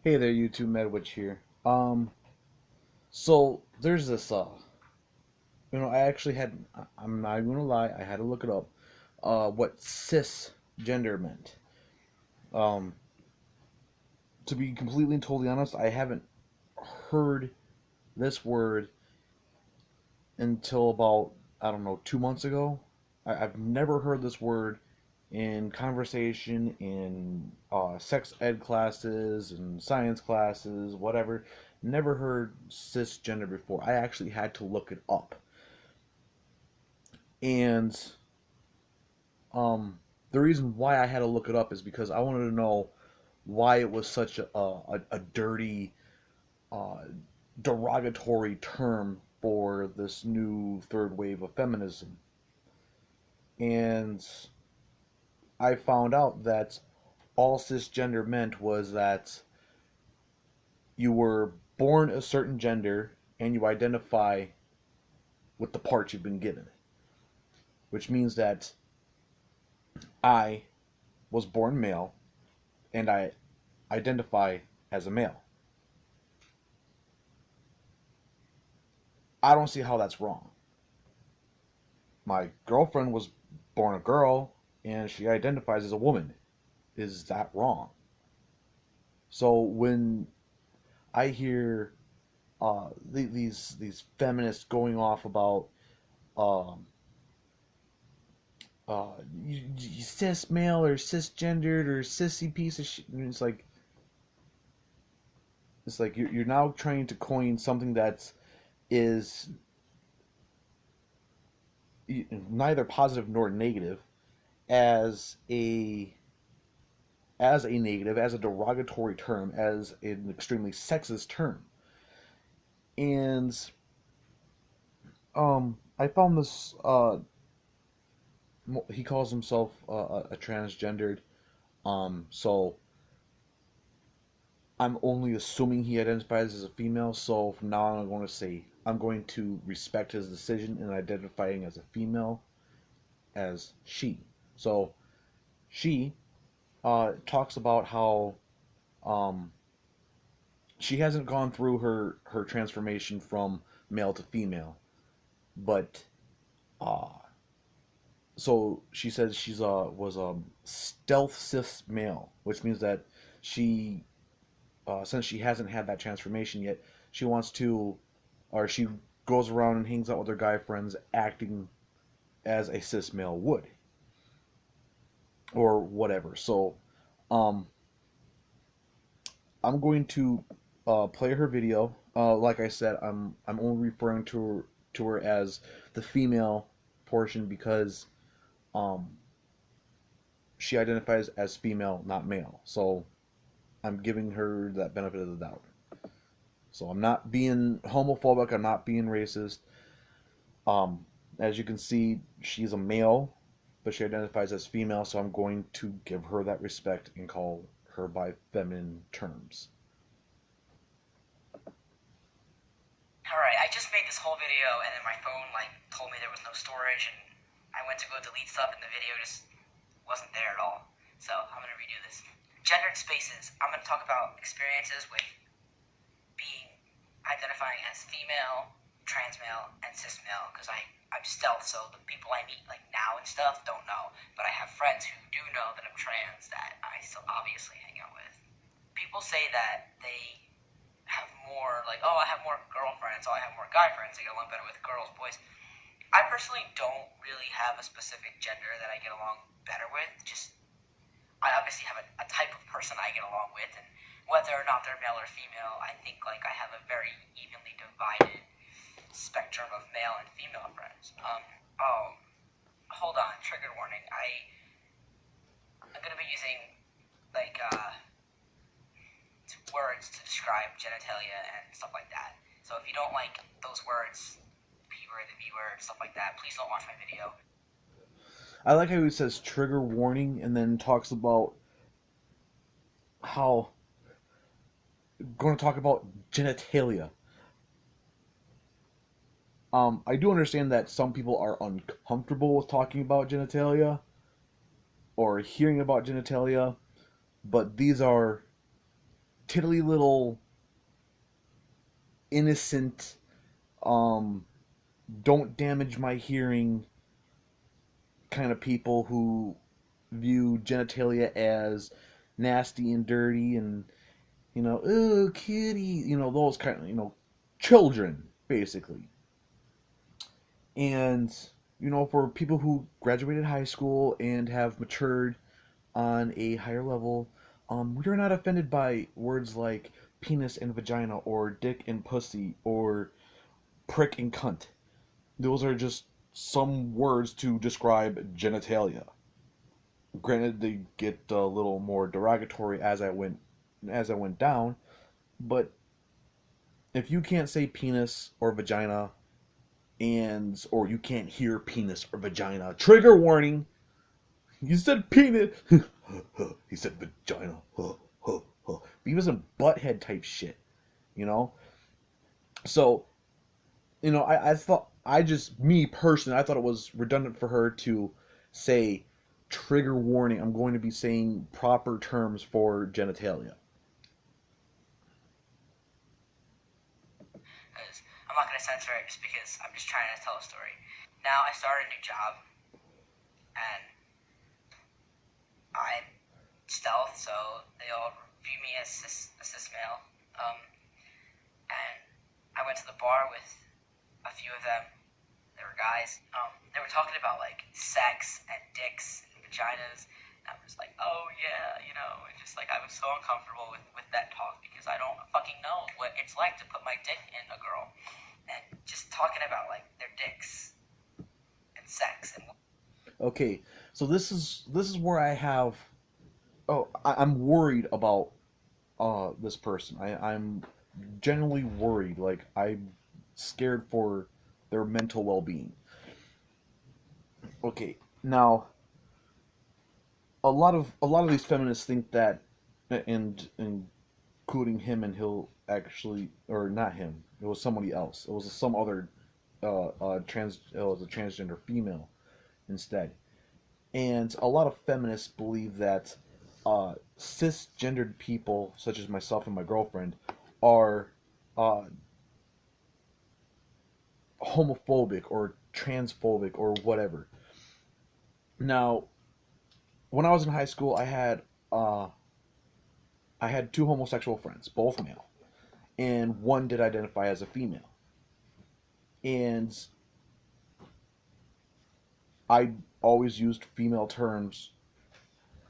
Hey there, YouTube Medwitch here. So there's this, I actually had, I'm not even gonna lie, I had to look it up, what cisgender meant. Um, to be completely and totally honest, I haven't heard this word until about, I don't know, 2 months ago. I've never heard this word in conversation in sex ed classes and science classes, whatever. Never heard cisgender before. I actually had to look it up. And um, the reason why I had to look it up is because I wanted to know why it was such a dirty, uh, derogatory term for this new third wave of feminism. And I found out that all cisgender meant was that you were born a certain gender and you identify with the parts you've been given, which means that I was born male and I identify as a male. I don't see how that's wrong. My girlfriend was born a girl and she identifies as a woman. Is that wrong? So when I hear these feminists going off about um, you cis male or cisgendered or sissy piece of shit, it's like you're now trying to coin something that is neither positive nor negative as a negative, as a derogatory term, as an extremely sexist term. And I found this. He calls himself a transgendered. So I'm only assuming he identifies as a female. So from now on, I'm going to say I'm going to respect his decision in identifying as a female as she. So she talks about how um, she hasn't gone through her transformation from male to female, but uh, so she says she's was a stealth cis male, which means that she since she hasn't had that transformation yet, she wants to, or she goes around and hangs out with her guy friends acting as a cis male would, or whatever. So, um, I'm going to play her video. Like I said, I'm only referring to her as the female portion because um, she identifies as female, not male. So I'm giving her that benefit of the doubt. So I'm not being homophobic. I'm not being racist. Um, as you can see, she's a male, but she identifies as female. So I'm going to give her that respect and call her by feminine terms. Alright, I just made this whole video and then my phone told me there was no storage and I went to go delete stuff and the video just wasn't there at all. So I'm gonna redo this. Gendered spaces. I'm gonna talk about experiences with being identifying as female, trans male, and cis male because I'm stealth, so the people I meet now and stuff don't know. But I have friends who do know that I'm trans that I still obviously hang out with. People say that they have more oh, I have more girlfriends, oh, I have more guy friends, I get along better with girls, boys. I personally don't really have a specific gender that I get along better with. Just I obviously have a type of person I get along with, and whether or not they're male or female, I think I have a very evenly divided spectrum of male and female friends. Oh, hold on, trigger warning. I'm gonna be using like words to describe genitalia and stuff like that. So if you don't like those words, P word, the V word, stuff like that, please don't watch my video. I like how he says trigger warning and then talks about how going to talk about genitalia. I do understand that some people are uncomfortable with talking about genitalia or hearing about genitalia, but these are tiddly little innocent, um, don't damage my hearing kind of people who view genitalia as nasty and dirty and, oh, kitty, those kind of, children, basically. And, for people who graduated high school and have matured on a higher level, we're not offended by words like penis and vagina or dick and pussy or prick and cunt. Those are just some words to describe genitalia. Granted, they get a little more derogatory as I went down, but if you can't say penis or vagina or you can't hear penis or vagina, trigger warning. You said penis. He said vagina. Beavis and Butthead type shit, you know. So, I thought me personally, I thought it was redundant for her to say trigger warning. I'm going to be saying proper terms for genitalia. Because I'm not gonna censor it just because I'm just trying to tell a story. Now I started a new job, and I'm stealth, so they all view me as cis male. And I went to the bar with a few of them. They were guys. They were talking about like sex and dicks and vaginas. And I was like, oh yeah, and just like I was so uncomfortable with that talk because I don't fucking know what it's like to put my dick in a girl. And just talking about like their dicks and sex and Okay, so this is where I have. Oh, I'm worried about this person. I'm genuinely worried. Like, I'm scared for their mental well-being. Okay, now a lot of these feminists think that, and including him, and he'll actually, or not him. It was somebody else. It was some other It was a transgender female instead. And a lot of feminists believe that cisgendered people, such as myself and my girlfriend, are uh, homophobic or transphobic or whatever. Now, when I was in high school, I had two homosexual friends, both male, and one did identify as a female. And I always used female terms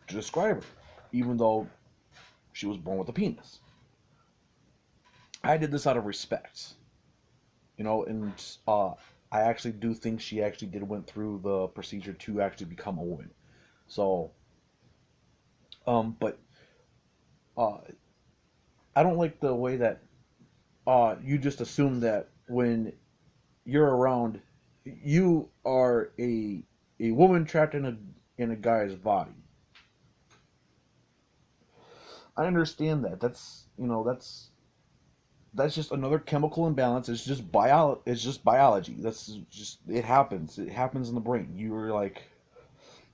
to describe her, even though she was born with a penis. I did this out of respect, and I actually do think she actually did went through the procedure to actually become a woman. So, but uh, I don't like the way that you just assume that when you're around, you are a woman trapped in a guy's body. I understand that. That's just another chemical imbalance. It's just biology. That's just it happens. It happens in the brain. You're like,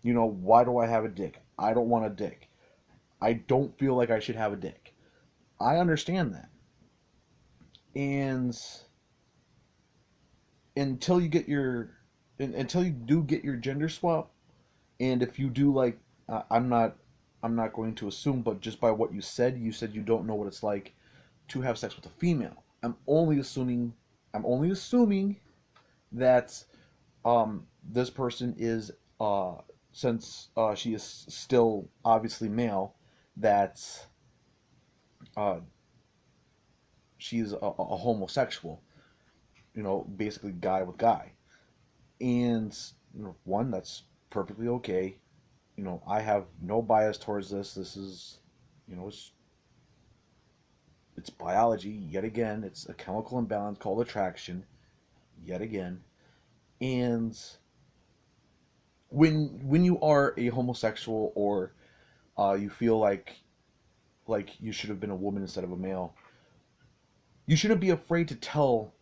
why do I have a dick? I don't want a dick. I don't feel like I should have a dick. I understand that. And until you get your until you do get your gender swap, and if you do, like, I'm not going to assume, but just by what you said you don't know what it's like to have sex with a female. I'm only assuming that this person is, since she is still obviously male, that uh, she's a homosexual, basically guy with guy. And one, that's perfectly okay. I have no bias towards this. This is, it's biology yet again. It's a chemical imbalance called attraction yet again. And when you are a homosexual, or you feel like you should have been a woman instead of a male, you shouldn't be afraid to tell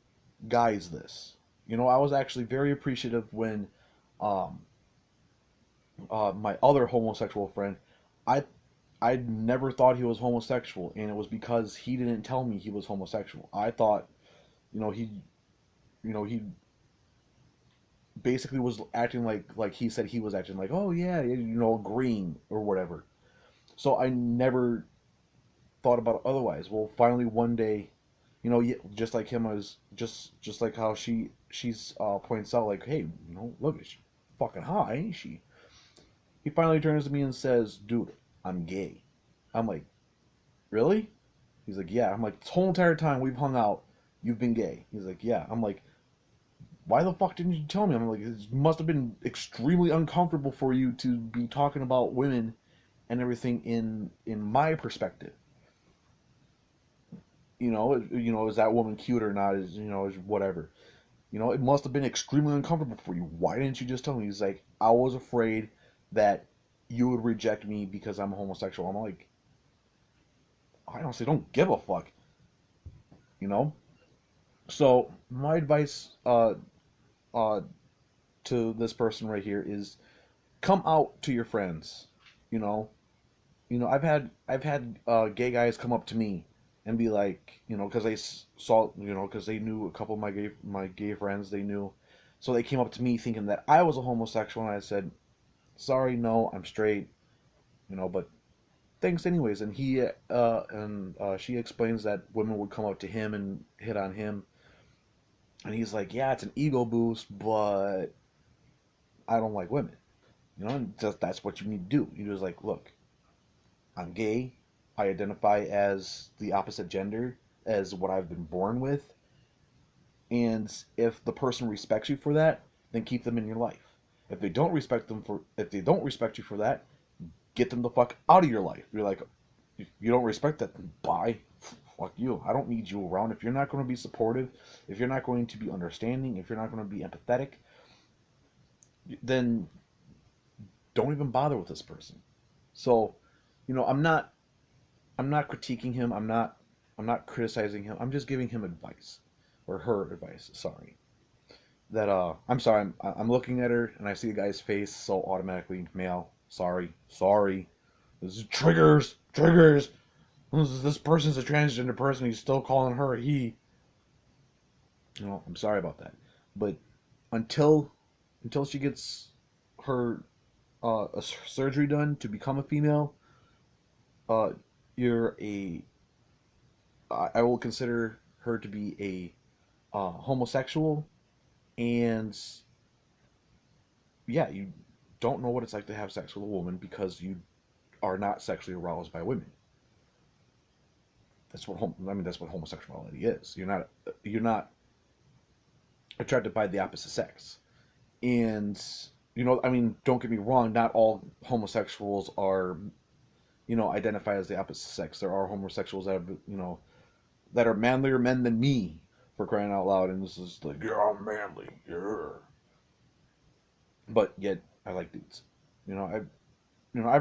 guys this. I was actually very appreciative when um, my other homosexual friend, I I never thought he was homosexual, and it was because he didn't tell me he was homosexual. I thought, you know, he basically was acting like he said he was acting like, oh yeah, agreeing or whatever. So I never thought about it otherwise. Well, finally one day, just like him, as just like how she's points out, like, hey, look, she's fucking hot, ain't she? He finally turns to me and says, dude, I'm gay. I'm like, really? He's like, yeah. I'm like, this whole entire time we've hung out, you've been gay. He's like, yeah. I'm like, why the fuck didn't you tell me? I'm like, it must have been extremely uncomfortable for you to be talking about women and everything in my perspective. Is that woman cute or not? Is whatever. It must have been extremely uncomfortable for you. Why didn't you just tell me? He's like, I was afraid that you would reject me because I'm a homosexual. I'm like, I honestly don't give a fuck, you know. So my advice uh, to this person right here is come out to your friends. You know, I've had gay guys come up to me and be like, because they saw, because they knew a couple of my gay friends they knew, so they came up to me thinking that I was a homosexual, and I said, sorry, no, I'm straight, but thanks anyways. And she explains that women would come up to him and hit on him, and he's like, yeah, it's an ego boost, but I don't like women, and that's what you need to do. You just like, look, I'm gay. I identify as the opposite gender, as what I've been born with. And if the person respects you for that, then keep them in your life. If they don't respect you for that, get them the fuck out of your life. You're like, if you don't respect that, then bye. Fuck you. I don't need you around. If you're not going to be supportive, if you're not going to be understanding, if you're not going to be empathetic, then don't even bother with this person. So, I'm not critiquing him. I'm not criticizing him. I'm just giving him advice, or her advice. Sorry. That I'm sorry. I'm looking at her and I see the guy's face, so automatically male. Sorry. This is triggers. This person's a transgender person. He's still calling her a he. I'm sorry about that. But until she gets her a surgery done to become a female, uh, you're a I will consider her to be a homosexual, and yeah, you don't know what it's like to have sex with a woman because you are not sexually aroused by women. That's what homosexuality is. You're not attracted by the opposite sex, and don't get me wrong. Not all homosexuals are identify as the opposite sex. There are homosexuals that are manlier men than me, for crying out loud, and this is like, yeah, I'm manly, yeah. But yet I like dudes. I've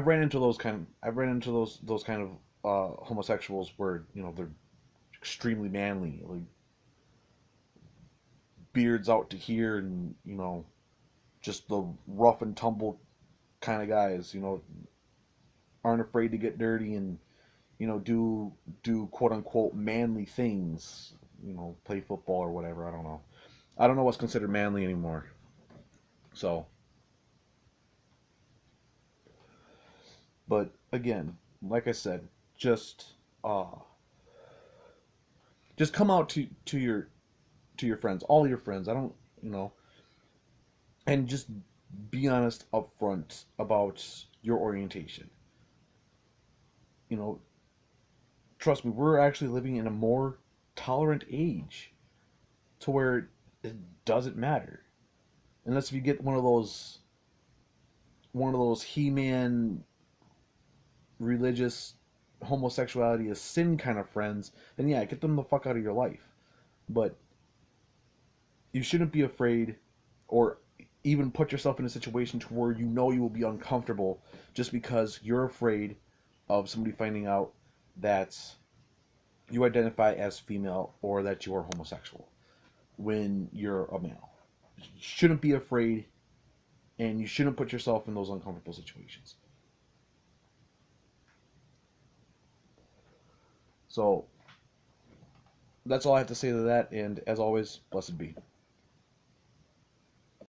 ran into those kind of homosexuals where they're extremely manly, like beards out to here, and just the rough and tumble kind of guys. Aren't afraid to get dirty and do quote unquote manly things. Play football or whatever. I don't know. I don't know what's considered manly anymore. So, but again, like I said, uh, just come out to your friends, all your friends. I don't, and just be honest up front about your orientation. You know, Trust me, we're actually living in a more tolerant age to where it doesn't matter. Unless if you get one of those He-Man religious homosexuality is sin kind of friends, then yeah, get them the fuck out of your life. But you shouldn't be afraid or even put yourself in a situation to where you will be uncomfortable just because you're afraid of somebody finding out that you identify as female or that you are homosexual when you're a male. You shouldn't be afraid, and you shouldn't put yourself in those uncomfortable situations. So that's all I have to say to that. And as always, blessed be.